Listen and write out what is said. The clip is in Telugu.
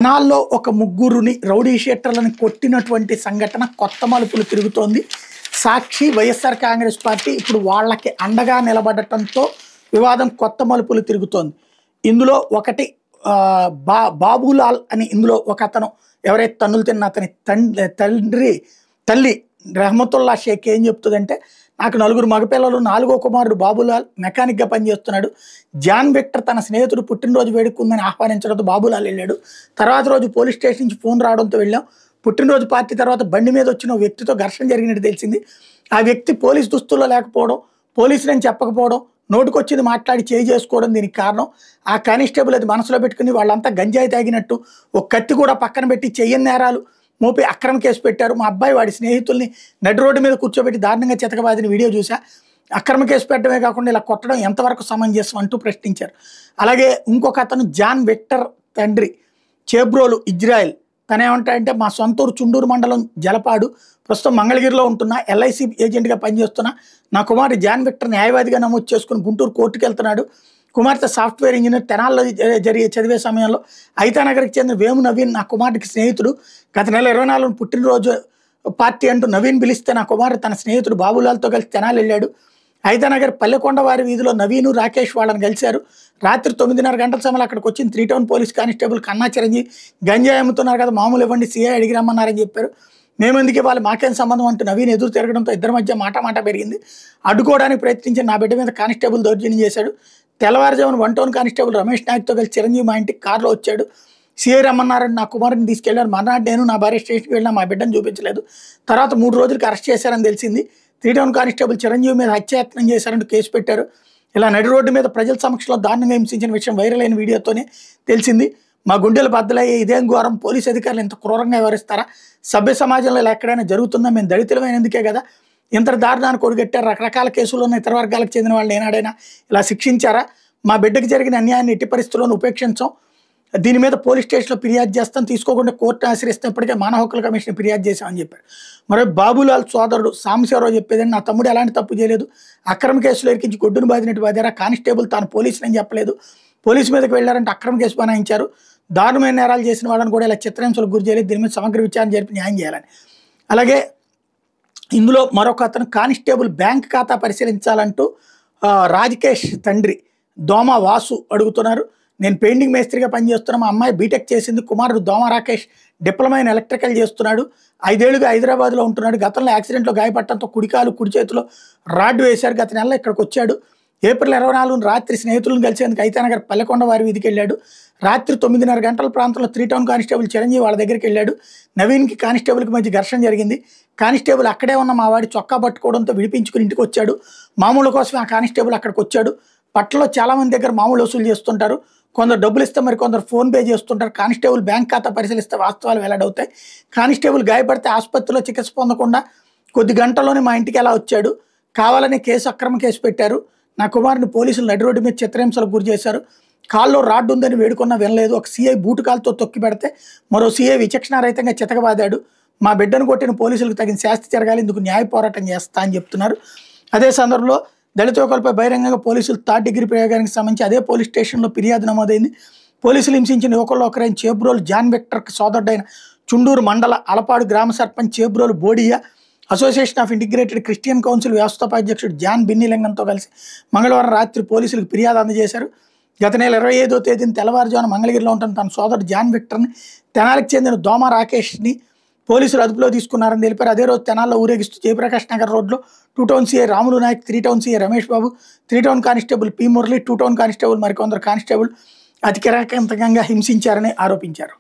తెనాల్లో ఒక ముగ్గురుని రౌడీ షీటర్లను కొట్టినటువంటి సంఘటన కొత్త మలుపులు తిరుగుతోంది. సాక్షి వైఎస్ఆర్ కాంగ్రెస్ పార్టీ ఇప్పుడు వాళ్ళకి అండగా నిలబడటంతో వివాదం కొత్త మలుపులు తిరుగుతోంది. ఇందులో ఒకటి బాబులాల్ అని ఇందులో ఒక అతను ఎవరైతే తన్నులు తిన్న అతని తల్లి రెహమతుల్లా షేక్ ఏం చెప్తుందంటే, నాకు 4 మగపిల్లలు, 4వ కుమారుడు బాబులాల్ మెకానిక్గా పనిచేస్తున్నాడు. జాన్ విక్టర్ తన స్నేహితుడు పుట్టినరోజు వేడుకుందని ఆహ్వానించడంతో బాబులాల్ వెళ్ళాడు. తర్వాత రోజు పోలీస్ స్టేషన్ నుంచి ఫోన్ రావడంతో వెళ్ళాం. పుట్టినరోజు పార్టీ తర్వాత బండి మీద వచ్చిన వ్యక్తితో ఘర్షణ జరిగినట్టు తెలిసింది. ఆ వ్యక్తి పోలీస్ దుస్తుల్లో లేకపోవడం, పోలీసులని చెప్పకపోవడం, నోటుకొచ్చింది మాట్లాడి చేయి చేసుకోవడం దీనికి కారణం. ఆ కానిస్టేబుల్ అది మనసులో పెట్టుకుని వాళ్ళంతా గంజాయి తాగినట్టు ఒక కత్తి కూడా పక్కన పెట్టి చెయ్యని నేరాలు మోపి అక్రమ కేసు పెట్టారు. మా అబ్బాయి వాడి స్నేహితుల్ని నడి రోడ్డు మీద కూర్చోబెట్టి దారుణంగా చితకబాదిన వీడియో చూసా. అక్రమ కేసు పెట్టడమే కాకుండా ఇలా కొట్టడం ఎంతవరకు సమంజసం అంటూ ప్రశ్నించారు. అలాగే ఇంకొక అతను జాన్ విక్టర్ తండ్రి చేబ్రోలు ఇజ్రాయెల్, తనేమంటాడంటే, మా సొంతూరు చుండూరు మండలం జలపాడు, ప్రస్తుతం మంగళగిరిలో ఉంటున్నా, ఎల్ఐసి ఏజెంట్గా పనిచేస్తున్నా. నా కుమారుడు జాన్ విక్టర్ న్యాయవాదిగా నమోదు చేసుకుని గుంటూరు కోర్టుకు వెళ్తున్నాడు. కుమార్తె సాఫ్ట్వేర్ ఇంజనీర్, తెనాల్లో చదివే సమయంలో ఐతానగర్కి చెందిన వేము నవీన్ నా కుమారుడికి స్నేహితుడు. గత నెల 24 పుట్టినరోజు పార్టీ అంటూ నవీన్ పిలిస్తే నా కుమారుడు తన స్నేహితుడు బాబులాల్తో కలిసి తెనాలి వెళ్ళాడు. ఐతానగర్ పల్లెకొండ వారి వీధిలో నవీను, రాకేష్ వాళ్ళని కలిశారు. రాత్రి 9:30 గంటల సమయంలో అక్కడికి వచ్చిన 3 టౌన్ పోలీస్ కానిస్టేబుల్ కన్నా చిరంజీవి, గంజాయి అమ్ముతున్నారు కదా, మామూలు ఇవ్వండి, సిఐ అడిగి రమ్మన్నారని చెప్పారు. మేమెందుకే వాళ్ళు మాకేం సంబంధం అంటూ నవీన్ ఎదురు తిరగడంతో ఇద్దరి మధ్య మాట పెరిగింది. అడ్డుకోవడానికి ప్రయత్నించి నా బిడ్డ మీద కానిస్టేబుల్ దౌర్జన్యం చేశాడు. తెల్లవారుజామున 1 టౌన్ కానిస్టేబుల్ రమేష్ నాయక్తో కలిసి చిరంజీవి మా ఇంటికి కారులో వచ్చాడు. సిఐ రమ్మన్నారని నా కుమారుని తీసుకెళ్లారు. మర్నాడు నేను నా భార్య స్టేషన్కి వెళ్ళినా మా బిడ్డను చూపించలేదు. తర్వాత 3 రోజులకి అరెస్ట్ చేశారని తెలిసింది. 3 టౌన్ కానిస్టేబుల్ చిరంజీవి మీద హత్యాయత్నం చేశారంటూ కేసు పెట్టారు. ఇలా నడి రోడ్డు మీద ప్రజల సమక్షంలో దారుణంగా హింసించిన విషయం వైరల్ అయిన వీడియోతోనే తెలిసింది. మా గుండెలు బద్దలయ్యే ఇదేం ఘోరం, పోలీసు అధికారులు ఇంత క్రూరంగా వ్యవహరిస్తారా? సభ్య సమాజంలో ఇలా ఎక్కడైనా జరుగుతుందా? మేము దళితులమైనందుకే కదా ఇంత దారుణాన్ని కొడిగట్టారు. రకరకాల కేసులు ఉన్న ఇతర వర్గాలకు చెందిన వాళ్ళని ఏనాడైనా ఇలా శిక్షించారా? మా బిడ్డకు జరిగిన అన్యాయాన్ని ఎట్టి పరిస్థితుల్లోనూ ఉపేక్షించాం. దీని మీద పోలీస్ స్టేషన్లో ఫిర్యాదు చేస్తాం, తీసుకోకుండా కోర్టు ఆశ్రయిస్తే ఇప్పటికే మానవ హక్కుల కమిషన్ ఫిర్యాదు చేశామని చెప్పారు. మరో బాబులాల్ సోదరుడు సాంబశివరావు చెప్పేదని, నా తమ్ముడు ఎలాంటి తప్పు చేయలేదు, అక్రమ కేసులో ఇరికించి గొడ్డును బాధినట్టు బాధారా, కానిస్టేబుల్ తాను పోలీసులని చెప్పలేదు, పోలీసు మీదకి వెళ్ళారంటే అక్రమ కేసు బనాయించారు, దారుణమైన నేరాలు చేసిన వాళ్ళని కూడా ఇలా చిత్రహింసలకు గురి చేయలేదు, దీని మీద సమగ్ర విచారణ జరిపి న్యాయం చేయాలని. అలాగే ఇందులో మరొక అతను కానిస్టేబుల్ బ్యాంక్ ఖాతా పరిశీలించాలంటూ రాజకేష్ తండ్రి దోమ వాసు అడుగుతున్నారు. నేను పెయింటింగ్ మేస్త్రిగా పనిచేస్తున్నా, మా అమ్మాయి బీటెక్ చేసింది, కుమారుడు దోమ రాకేష్ డిప్లొమా ఇన్ ఎలక్ట్రికల్ చేస్తున్నాడు, 5 ఏళ్లుగా హైదరాబాద్లో ఉంటున్నాడు. గతంలో యాక్సిడెంట్లో గాయపడటంతో కుడికాలు కుడి చేతిలో రాడ్డు వేశారు. గత నెలలో ఇక్కడికి వచ్చాడు. ఏప్రిల్ 24 రాత్రి స్నేహితులను కలిసేందుకు ఐతానగర్ పల్లెకొండ వారి వీధికి వెళ్ళాడు. రాత్రి 9:30 గంటల ప్రాంతంలో 3 టౌన్ కానిస్టేబుల్ చిరంజీవి వాళ్ళ దగ్గరికి వెళ్ళాడు. నవీన్కి కానిస్టేబుల్కి మధ్య ఘర్షణ జరిగింది. కానిస్టేబుల్ అక్కడే ఉన్న మా వాడి చొక్కా పట్టుకోవడంతో విడిపించుకుని ఇంటికి వచ్చాడు. మామూలు కోసం ఆ కానిస్టేబుల్ అక్కడికి వచ్చాడు. పట్టణంలో చాలామంది దగ్గర మామూలు వసూలు చేస్తుంటారు, కొందరు డబ్బులు ఇస్తే మరి కొందరు ఫోన్పే చేస్తుంటారు. కానిస్టేబుల్ బ్యాంక్ ఖాతా పరిశీలిస్తే వాస్తవాలు వెల్లడవుతాయి. కానిస్టేబుల్ గాయపడితే ఆసుపత్రిలో చికిత్స పొందకుండా కొద్ది గంటల్లోనే మా ఇంటికి ఎలా వచ్చాడు, కావాలని అక్రమ కేసు పెట్టారు. నా కుమారుని పోలీసులు నడి రోడ్డు మీద చిత్రహింసలకు గురి చేశారు. కాల్లో రాడ్డు ఉందని వేడుకున్నా వినలేదు. ఒక సిఐ బూటు కాలుతో తొక్కి పెడితే మరో సిఐ విచక్షణారహితంగా చితకబాదాడు. మా బిడ్డను కొట్టిన పోలీసులకు తగిన శాస్తి జరగాలి, ఇందుకు న్యాయ పోరాటం చేస్తా అని చెప్తున్నారు. అదే సందర్భంలో దళిత యువకులపై బహిరంగంగా పోలీసులు 3rd డిగ్రీ ప్రయోగానికి సంబంధించి అదే పోలీస్ స్టేషన్లో ఫిర్యాదు నమోదైంది. పోలీసులు హింసించిన యువకుల్లో ఒకరైన చేబ్రోలు జాన్ విక్టర్కి సోదరుడైన చుండూరు మండల అలపాడు గ్రామ sarpanch Chebrolu Bodiya, association of integrated Christian council వ్యవస్థాపాధ్యక్షుడు జాన్ బిన్నిలింగంతో కలిసి మంగళవారం రాత్రి పోలీసులకు ఫిర్యాదు అందజేశారు. గత నెల 25వ తేదీన తెల్లవారుజామున మంగళగిరిలో ఉంటున్న తన సోదరుడు జాన్ విక్టర్ని, తెనాలికి చెందిన దోమ రాకేష్ని పోలీసులు అదుపులో తీసుకున్నారని తెలిపారు. అదే రోజు తెనాల్లో ఊరేగిస్తూ జయప్రకాష్ నగర్ రోడ్లో 2 town CI Ramulu Nayak, 3 town CI Ramesh Babu, 3 town constable P Murali, 2 town constable మరికొందరు కానిస్టేబుల్ అతి కిరాతకంగా హింసించారని ఆరోపించారు.